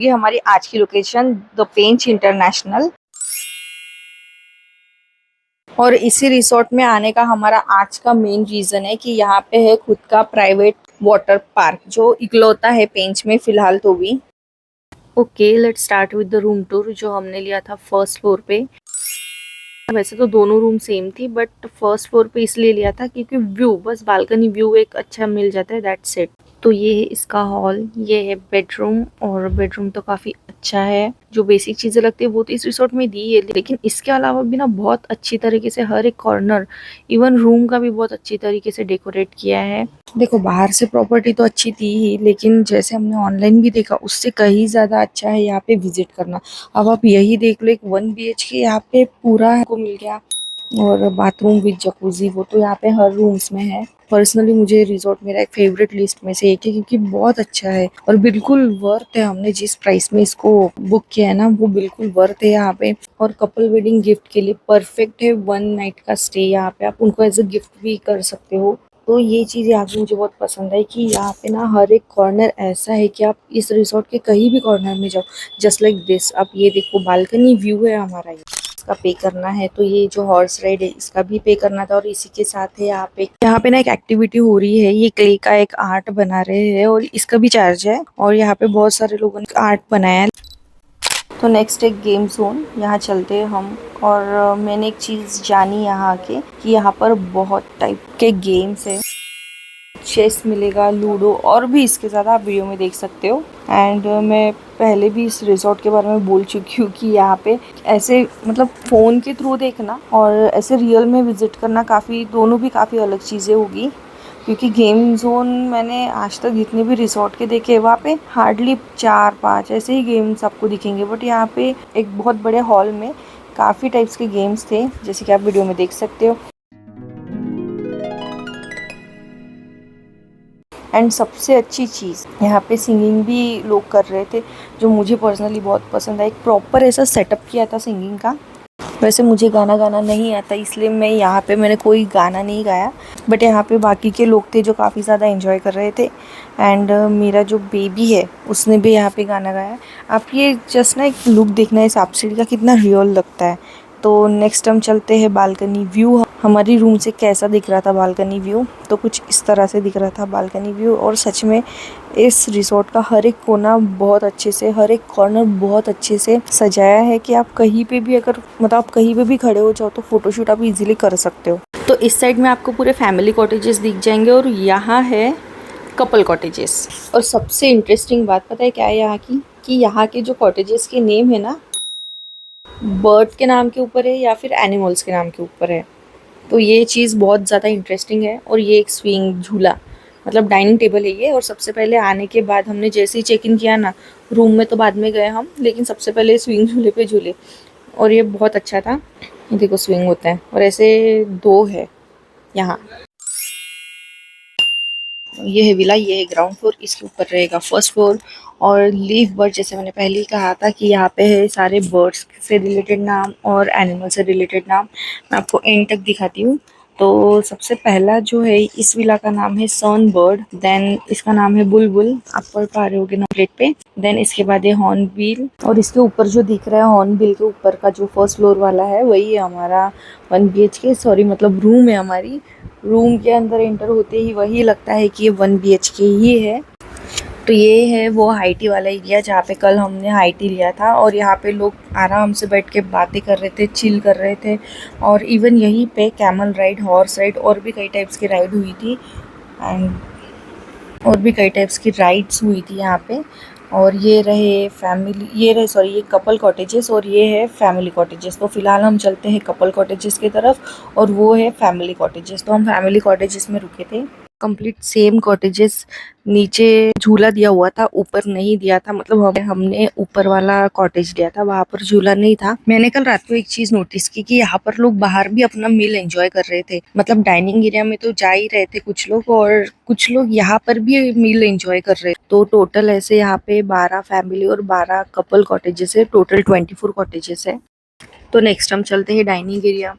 ये हमारी आज की लोकेशन द पेंच इंटरनेशनल। और इसी रिसोर्ट में आने का हमारा आज का मेन रीजन है कि यहाँ पे है खुद का प्राइवेट वाटर पार्क जो इकलौता है पेंच में फिलहाल तो भी। Okay, let's start with the room tour जो हमने लिया था फर्स्ट फ्लोर पे। वैसे तो दोनों रूम सेम थी बट फर्स्ट फ्लोर पे इसलिए लिया था क्योंकि व्यू, बस बालकनी व्यू एक अच्छा मिल जाता है, दैट्स इट। तो ये है इसका हॉल, ये है बेडरूम, और बेडरूम तो काफ़ी अच्छा है। जो बेसिक चीज़ें लगती है वो तो इस रिसोर्ट में दी है, लेकिन इसके अलावा भी ना बहुत अच्छी तरीके से हर एक कॉर्नर, इवन रूम का भी बहुत अच्छी तरीके से डेकोरेट किया है। देखो, बाहर से प्रॉपर्टी तो अच्छी थी ही, लेकिन जैसे हमने ऑनलाइन भी देखा उससे कहीं ज़्यादा अच्छा है यहाँ पे विजिट करना। अब आप यही देख लो, एक 1 BHK यहाँ पे पूरा आपको मिल गया, और बाथरूम विद जकूजी, वो तो यहाँ पे हर रूम्स में है। पर्सनली मुझे रिजॉर्ट मेरा एक फेवरेट लिस्ट में से एक है क्योंकि बहुत अच्छा है और बिल्कुल वर्थ है। हमने जिस प्राइस में इसको बुक किया है ना, वो बिल्कुल वर्थ है यहाँ पे। और कपल वेडिंग गिफ्ट के लिए परफेक्ट है। 1 नाइट का स्टे यहाँ पे आप उनको एज अ गिफ्ट भी कर सकते हो। तो ये चीज़ यहाँ पे मुझे बहुत पसंद है कि यहाँ पे ना हर एक कॉर्नर ऐसा है कि आप इस रिसोर्ट के कहीं भी कॉर्नर में जाओ, जस्ट लाइक दिस। आप ये देखो, बालकनी व्यू है हमारा, ये इसका पे करना है। तो ये जो हॉर्स राइड है इसका भी पे करना था। और इसी के साथ है यहाँ पे ना एक एक्टिविटी हो रही है, ये क्ले का एक आर्ट बना रहे हैं और इसका भी चार्ज है। और यहाँ पे बहुत सारे लोगों ने आर्ट बनाया है। तो नेक्स्ट एक गेम जोन, यहाँ चलते हैं हम। और मैंने एक चीज़ जानी यहाँ आके कि यहाँ पर बहुत टाइप के गेम्स है। चेस मिलेगा, लूडो, और भी इसके ज़्यादा आप वीडियो में देख सकते हो। एंड मैं पहले भी इस रिजॉर्ट के बारे में बोल चुकी हूँ कि यहाँ पे ऐसे मतलब फ़ोन के थ्रू देखना और ऐसे रियल में विज़िट करना काफ़ी, दोनों भी काफ़ी अलग चीज़ें होगी। क्योंकि गेम जोन मैंने आज तक जितने भी रिसोर्ट के देखे, वहाँ पे हार्डली 4-5 ऐसे ही गेम्स आपको दिखेंगे, बट यहाँ पे एक बहुत बड़े हॉल में काफ़ी टाइप्स के गेम्स थे, जैसे कि आप वीडियो में देख सकते हो। एंड सबसे अच्छी चीज़, यहाँ पे सिंगिंग भी लोग कर रहे थे जो मुझे पर्सनली बहुत पसंद है। एक प्रॉपर ऐसा सेटअप किया था सिंगिंग का। वैसे मुझे गाना गाना नहीं आता, इसलिए मैंने कोई गाना नहीं गाया, बट यहाँ पे बाकी के लोग थे जो काफ़ी ज़्यादा एंजॉय कर रहे थे। एंड मेरा जो बेबी है उसने भी यहाँ पे गाना गाया। आप ये जस्ट ना एक लुक देखना है सांप सीढ़ी का, कितना रियल लगता है। तो नेक्स्ट हम चलते हैं बालकनी व्यू। हमारी रूम से कैसा दिख रहा था बालकनी व्यू, तो कुछ इस तरह से दिख रहा था बालकनी व्यू। और सच में इस रिसोर्ट का हर एक कोना बहुत अच्छे से, हर एक कॉर्नर बहुत अच्छे से सजाया है कि आप कहीं पे भी अगर मतलब आप कहीं पे भी खड़े हो जाओ तो फोटोशूट आप इजीली कर सकते हो। तो इस साइड में आपको पूरे फैमिली कॉटेजेस दिख जाएंगे और यहाँ है कपल कॉटेजेस। और सबसे इंटरेस्टिंग बात पता है क्या है यहाँ की, कि यहाँ के जो कॉटेजेस के नेम है ना, बर्ड के नाम के ऊपर है या फिर एनिमल्स के नाम के ऊपर है। तो ये चीज़ बहुत ज़्यादा इंटरेस्टिंग है। और ये एक स्विंग झूला, मतलब डाइनिंग टेबल है ये। और सबसे पहले आने के बाद हमने जैसे ही चेक इन किया ना, रूम में तो बाद में गए हम, लेकिन सबसे पहले स्विंग झूले पे झूले, और ये बहुत अच्छा था। ये देखो स्विंग होता है, और ऐसे 2 है यहाँ। ये है विला, ये है ग्राउंड फ्लोर, इसके ऊपर रहेगा फर्स्ट फ्लोर। और लीफ बर्ड, जैसे मैंने पहले ही कहा था कि यहाँ पे है सारे बर्ड्स से रिलेटेड नाम और एनिमल से रिलेटेड नाम। मैं आपको एंड तक दिखाती हूँ। तो सबसे पहला जो है इस विला का नाम है सन बर्ड, देन इसका नाम है बुलबुल, आप पढ़ पा रहे होगे ना प्लेट पे। देन इसके बाद है हॉर्नबिल, और इसके ऊपर जो दिख रहा है हॉर्नबिल के ऊपर का जो फर्स्ट फ्लोर वाला है वही है हमारा 1 BHK, सॉरी मतलब रूम है हमारी। रूम के अंदर एंटर होते ही वही लगता है कि ये 1 BHK ही है। तो ये है वो हाई टी वाला एरिया जहाँ पे कल हमने हाई टी लिया था, और यहाँ पे लोग आराम से बैठ के बातें कर रहे थे, चिल कर रहे थे। और इवन यहीं पे कैमल राइड, हॉर्स राइड और भी कई टाइप्स की राइड हुई थी। एंड और भी कई टाइप्स की राइड्स हुई थी यहाँ पे। और ये कपल कॉटेजेस और ये है फैमिली कॉटेजेस। तो फिलहाल हम चलते हैं कपल कॉटेजेस की तरफ, और वो है फैमिली कॉटेजेस। तो हम फैमिली कॉटेजेस में रुके थे। कंप्लीट सेम कॉटेजेस, नीचे झूला दिया हुआ था, ऊपर नहीं दिया था। मतलब हमने ऊपर वाला कॉटेज लिया था, वहां पर झूला नहीं था। मैंने कल रात को एक चीज नोटिस की कि यहाँ पर लोग बाहर भी अपना मील एंजॉय कर रहे थे। मतलब डाइनिंग एरिया में तो जा ही रहे थे कुछ लोग, और कुछ लोग यहाँ पर भी मील एंजॉय कर रहे थे। तो टोटल ऐसे यहाँ पे 12 फैमिली और 12 कपल कॉटेजेस है, टोटल 24 कॉटेजेस है। तो नेक्स्ट हम चलते हैं डाइनिंग एरिया।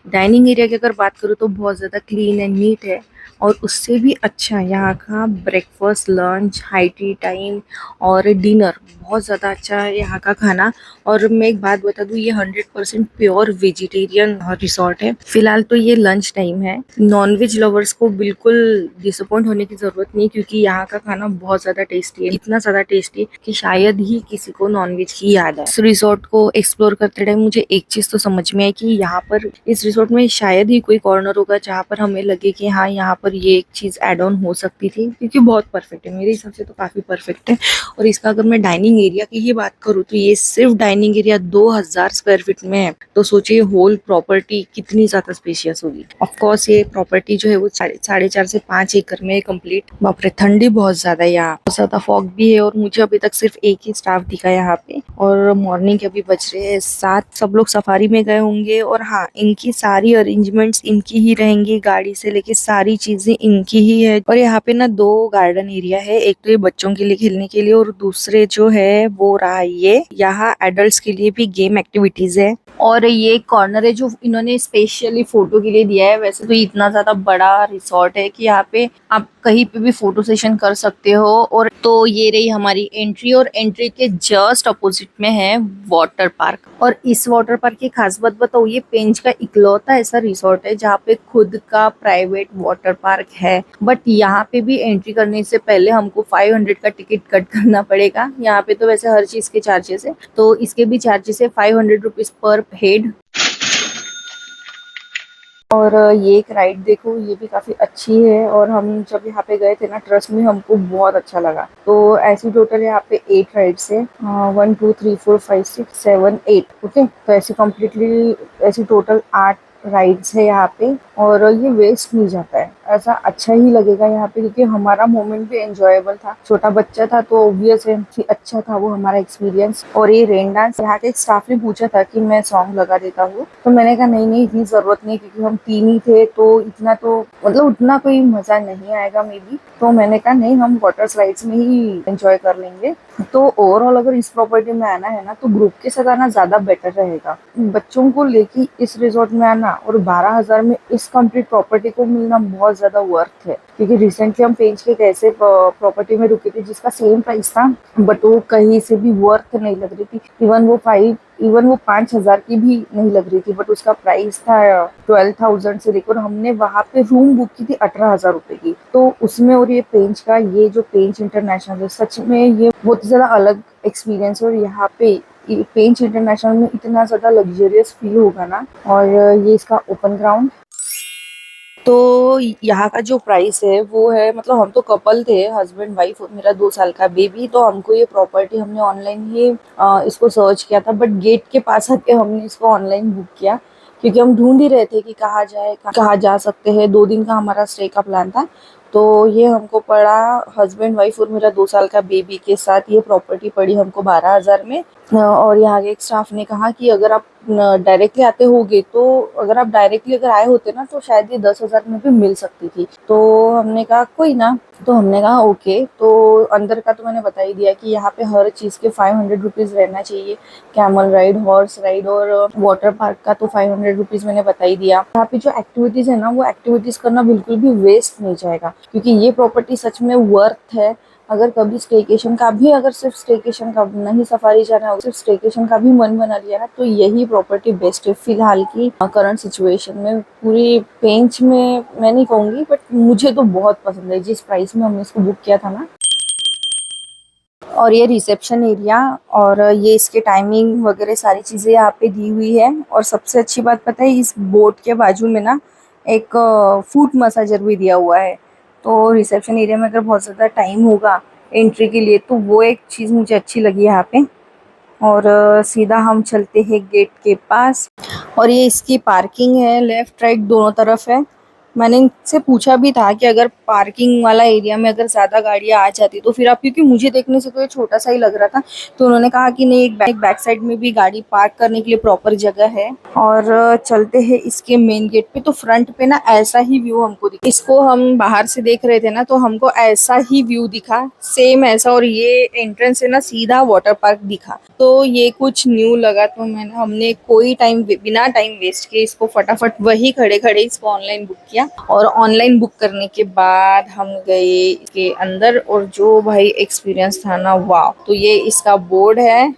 डाइनिंग एरिया की अगर बात करूँ तो बहुत ज़्यादा क्लीन एंड नीट है। और उससे भी अच्छा यहाँ का breakfast, lunch, high tea time और डिनर बहुत ज़्यादा अच्छा है यहाँ का खाना। और मैं एक बात बता दूँ, ये 100% प्योर वेजिटेरियन रिसोर्ट है। फिलहाल तो ये लंच टाइम है, नॉनवेज लवर्स को बिल्कुल डिसअपॉइंट होने की जरूरत नहीं, क्योंकि यहाँ का खाना बहुत ज़्यादा टेस्टी है, इतना ज़्यादा टेस्टी है कि शायद ही किसी को नॉनवेज की याद आए। इस रिसोर्ट को एक्सप्लोर करते टाइम मुझे एक चीज़ तो समझ में आई कि यहाँ पर इस रिसोर्ट में शायद ही कोई कॉर्नर होगा जहाँ पर हमें लगे कि हाँ यहाँ पर ये एक चीज़ ऐड ऑन हो सकती थी, क्योंकि बहुत परफेक्ट है, मेरे हिसाब से तो काफ़ी परफेक्ट है। और इसका अगर मैं डाइनिंग एरिया की ही बात करूँ तो ये सिर्फ डाइनिंग एरिया 2000 स्क्वायर फीट में है। तो सोचिए होल प्रॉपर्टी कितनी ज्यादा स्पेशियस होगी। ऑफ कोर्स ये प्रॉपर्टी जो है वो 4.5 से 5 एकड़ में कंप्लीट। बाप रे, ठंडी बहुत ज्यादा है यहाँ, बहुत ज्यादा फॉग भी है। और मुझे अभी तक सिर्फ एक ही स्टाफ दिखा यहाँ पे, और मॉर्निंग के अभी बज रहे हैं 7। सब लोग सफारी में गए होंगे। और हाँ, इनकी सारी अरेंजमेंट्स इनकी ही रहेंगी, गाड़ी से लेके सारी चीजें इनकी ही है। और यहाँ पे ना 2 गार्डन एरिया है, एक तो ये बच्चों के लिए खेलने के लिए, और दूसरे जो है वो रहा ये यहाँ एडल्ट्स के लिए भी गेम एक्टिविटीज है। और ये कॉर्नर है जो इन्होंने स्पेशली फोटो के लिए दिया है। वैसे तो इतना ज्यादा बड़ा रिसोर्ट है कि यहाँ पे आप कहीं पे भी फोटो सेशन कर सकते हो। और तो ये रही हमारी एंट्री, और एंट्री के जस्ट अपोजिट में है वाटर पार्क। और इस वाटर पार्क की खास बात बताओ, ये पेंच का इकलौता ऐसा रिसोर्ट है जहाँ पे खुद का प्राइवेट वाटर पार्क है। बट यहाँ पे भी एंट्री करने से पहले हमको 500 का टिकट कट करना पड़ेगा। यहाँ पे तो वैसे हर चीज के चार्जेस है, तो इसके भी चार्जेस है 500 रुपीज पर हेड। और ये एक राइड देखो, ये भी काफी अच्छी है। और हम जब यहाँ पे गए थे ना, ट्रस्ट में हमको बहुत अच्छा लगा। तो ऐसी टोटल यहाँ पे 8 राइड्स है, 1 2 3 4 5 6 7 8। ओके, तो ऐसी कम्प्लीटली ऐसी टोटल 8 राइड्स है यहाँ पे। और ये वेस्ट नहीं जाता है, ऐसा अच्छा ही लगेगा यहाँ पे, क्योंकि हमारा मोमेंट भी एंजॉयबल था। छोटा बच्चा था तो ऑब्वियस है कि अच्छा था वो हमारा एक्सपीरियंस। और ये रेन डांस, यहाँ के स्टाफ ने पूछा था कि मैं सॉन्ग लगा देता हूँ, तो मैंने कहा नहीं नहीं, इतनी जरूरत नहीं, क्योंकि हम 3 ही थे तो इतना तो मतलब उतना कोई मजा नहीं आएगा मे बी। तो मैंने कहा नहीं, हम वाटर स्लाइड्स में ही एंजॉय कर लेंगे। तो ओवरऑल अगर इस प्रॉपर्टी में आना है ना, तो ग्रुप के साथ आना ज्यादा बेटर रहेगा। बच्चों को लेके इस रिजॉर्ट में आना और 12,000 में इस कंप्लीट प्रॉपर्टी को मिलना बहुत ज्यादा वर्थ है। क्योंकि रिसेंटली हम पेंच के एक ऐसे प्रॉपर्टी में रुके थे जिसका सेम प्राइस था, बट वो कहीं से भी वर्थ नहीं लग रही थी। इवन वो 5,000 की भी नहीं लग रही थी, बट उसका प्राइस था 12,000 से लेकर। हमने वहां पे रूम बुक की थी 18,000 रुपए की। तो उसमें, और ये पेंच का, ये जो पेंच इंटरनेशनल है, सच में ये बहुत ज्यादा अलग एक्सपीरियंस है। और यहाँ पे पेंच इंटरनेशनल में इतना ज्यादा लग्जरियस फील होगा ना। और ये इसका ओपन ग्राउंड। तो यहाँ का जो प्राइस है वो है, मतलब हम तो कपल थे, हस्बैंड वाइफ और मेरा 2 साल का बेबी। तो हमको ये प्रॉपर्टी हमने ऑनलाइन ही इसको सर्च किया था, बट गेट के पास आके हमने इसको ऑनलाइन बुक किया, क्योंकि हम ढूंढ ही रहे थे कि कहाँ जाए, कहाँ जा सकते हैं। 2 दिन का हमारा स्टे का प्लान था। तो ये हमको पड़ा, हस्बैंड वाइफ और मेरा 2 साल का बेबी के साथ ये प्रॉपर्टी पड़ी हमको 12,000 में। और यहाँ के एक स्टाफ ने कहा कि अगर आप डायरेक्टली आते होगे, तो अगर आप डायरेक्टली अगर आए होते ना, तो शायद ये 10,000 में भी मिल सकती थी। तो हमने कहा कोई ना, तो हमने कहा ओके। तो अंदर का तो मैंने बता ही दिया कि यहाँ पे हर चीज़ के 500 रुपीज़ रहना चाहिए। कैमल राइड, हॉर्स राइड और वाटर पार्क का तो 500 रुपीज़ मैंने बता ही दिया। यहाँ पे जो एक्टिविटीज़ है ना, वो एक्टिविटीज़ करना बिल्कुल भी वेस्ट नहीं जाएगा, क्योंकि ये प्रॉपर्टी सच में वर्थ है। अगर कभी स्टेकेशन का भी, अगर सिर्फ स्टेकेशन का नहीं सफारी जाना है, सिर्फ स्टेकेशन का भी मन बना लिया ना, तो यही प्रॉपर्टी बेस्ट है फिलहाल की करंट सिचुएशन में। पूरी पेंच में मैं नहीं कहूँगी, बट मुझे तो बहुत पसंद है जिस प्राइस में हमने इसको बुक किया था ना। और ये रिसेप्शन एरिया, और ये इसके टाइमिंग वगैरह सारी चीज़ें यहाँ पे दी हुई है। और सबसे अच्छी बात पता है, इस बोर्ड के बाजू में ना एक फूट मसाजर भी दिया हुआ है। तो रिसेप्शन एरिया में अगर बहुत ज़्यादा टाइम होगा एंट्री के लिए, तो वो एक चीज़ मुझे अच्छी लगी यहाँ पे। और सीधा हम चलते हैं गेट के पास। और ये इसकी पार्किंग है, लेफ्ट राइट दोनों तरफ है। मैंने इनसे पूछा भी था कि अगर पार्किंग वाला एरिया में अगर ज्यादा गाड़ियां आ जाती तो फिर आप, क्योंकि मुझे देखने से तो ये छोटा सा ही लग रहा था। तो उन्होंने कहा कि नहीं, एक बैक साइड में भी गाड़ी पार्क करने के लिए प्रॉपर जगह है। और चलते हैं इसके मेन गेट पे। तो फ्रंट पे ना ऐसा ही व्यू हमको दिखा, इसको हम बाहर से देख रहे थे ना, तो हमको ऐसा ही व्यू दिखा, सेम ऐसा। और ये एंट्रेंस है ना, सीधा वाटर पार्क दिखा। तो ये कुछ न्यू लगा, तो हमने कोई टाइम बिना टाइम वेस्ट किए इसको फटाफट वही खड़े खड़े इसको ऑनलाइन बुक किया। किया और ऑनलाइन बुक करने के बाद हम गए के अंदर और जो भाई एक्सपीरियंस था ना, वाह। तो ये इसका बोर्ड है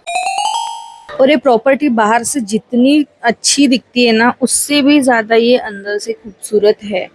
और ये प्रॉपर्टी बाहर से जितनी अच्छी दिखती है ना, उससे भी ज्यादा ये अंदर से खूबसूरत है।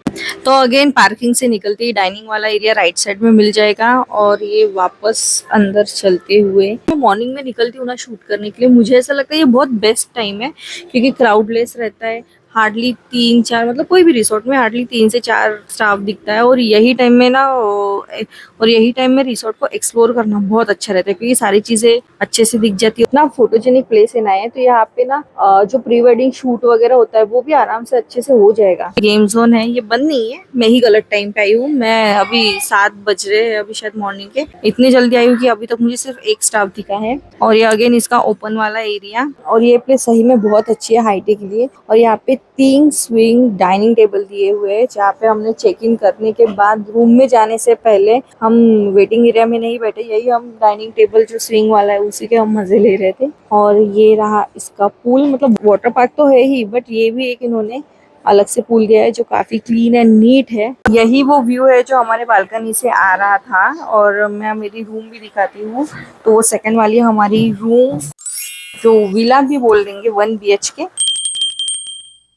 तो अगेन पार्किंग से निकलते ही डाइनिंग वाला एरिया राइट साइड में मिल जाएगा और ये वापस अंदर चलते हुए मॉर्निंग में निकलती हूँ ना शूट करने के लिए, मुझे ऐसा लगता है ये बहुत बेस्ट टाइम है क्योंकि क्राउडलेस रहता है। हार्डली 3-4 मतलब कोई भी रिसोर्ट में हार्डली 3 से 4 स्टाफ दिखता है और यही टाइम में ना और यही टाइम में रिसोर्ट को एक्सप्लोर करना बहुत अच्छा रहता है क्योंकि सारी चीजें अच्छे से दिख जाती है ना। फोटोजेनिक प्लेस है ना है, तो यहाँ पे ना जो प्री वेडिंग शूट वगैरह होता है वो भी आराम से अच्छे से हो जाएगा। गेम जोन है, ये बंद नहीं है, मैं ही गलत टाइम पे आई हूँ। मैं अभी 7 बज रहे हैं अभी शायद मॉर्निंग के, इतनी जल्दी आई हूँ कि अभी तक मुझे सिर्फ एक स्टाफ दिखा है। और ये अगेन इसका ओपन वाला एरिया और ये प्लेस सही में बहुत अच्छी है हाईटे के लिए। और यहाँ पे 3 स्विंग डाइनिंग टेबल दिए हुए हैं जहाँ पे हमने चेक इन करने के बाद रूम में जाने से पहले हम वेटिंग एरिया में नहीं बैठे, यही हम डाइनिंग टेबल जो स्विंग वाला है उसी के हम मजे ले रहे थे। और ये रहा इसका पूल, मतलब वाटर पार्क तो है ही बट ये भी एक इन्होंने अलग से पूल गया है जो काफी क्लीन एंड नीट है। यही वो व्यू है जो हमारे बालकनी से आ रहा था। और मैं मेरी रूम भी दिखाती हूँ, तो वो सेकंड वाली हमारी रूम जो विला भी बोल देंगे 1 BHK।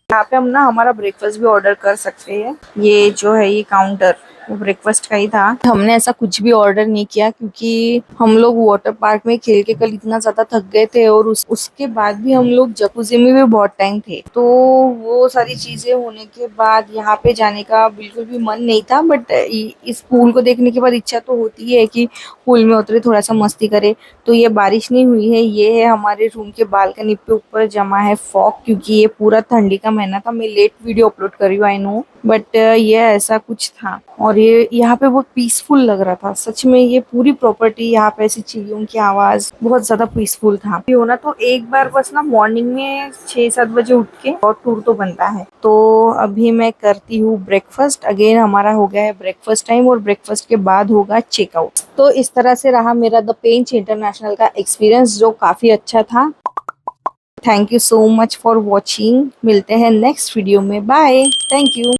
यहाँ पे हम ना हमारा ब्रेकफास्ट भी ऑर्डर कर सकते हैं। ये जो है ये काउंटर वो ब्रेकफास्ट का ही था। हमने ऐसा कुछ भी ऑर्डर नहीं किया क्योंकि हम लोग वाटर पार्क में खेल के कल इतना ज्यादा थक गए थे और उसके बाद भी हम लोग जकूजी में भी बहुत टाइम थे, तो वो सारी चीजें होने के बाद यहाँ पे जाने का बिल्कुल भी मन नहीं था। बट इस पूल को देखने के बाद इच्छा तो होती है कि पूल में उतरे थोड़ा सा मस्ती करे। तो ये बारिश नहीं हुई है, ये है हमारे रूम के बालकनी पे ऊपर जमा है फॉग क्योंकि ये पूरा ठंडी का महीना था। मैं लेट वीडियो अपलोड कर रही हूँ आई नो, बट ये ऐसा कुछ था। और ये यहाँ पे बहुत पीसफुल लग रहा था सच में। ये पूरी प्रॉपर्टी यहाँ पे ऐसी चिड़ियों की आवाज बहुत ज्यादा पीसफुल था। ये होना तो एक बार बस ना मॉर्निंग में 6-7 बजे उठ के और टूर तो बनता है। तो अभी मैं करती हूँ ब्रेकफास्ट। अगेन हमारा हो गया है ब्रेकफास्ट टाइम और ब्रेकफास्ट के बाद होगा चेकआउट। तो इस तरह से रहा मेरा द पेंच इंटरनेशनल का एक्सपीरियंस जो काफी अच्छा था। Thank you so much for watching. मिलते हैं नेक्स्ट वीडियो में, बाय, थैंक यू।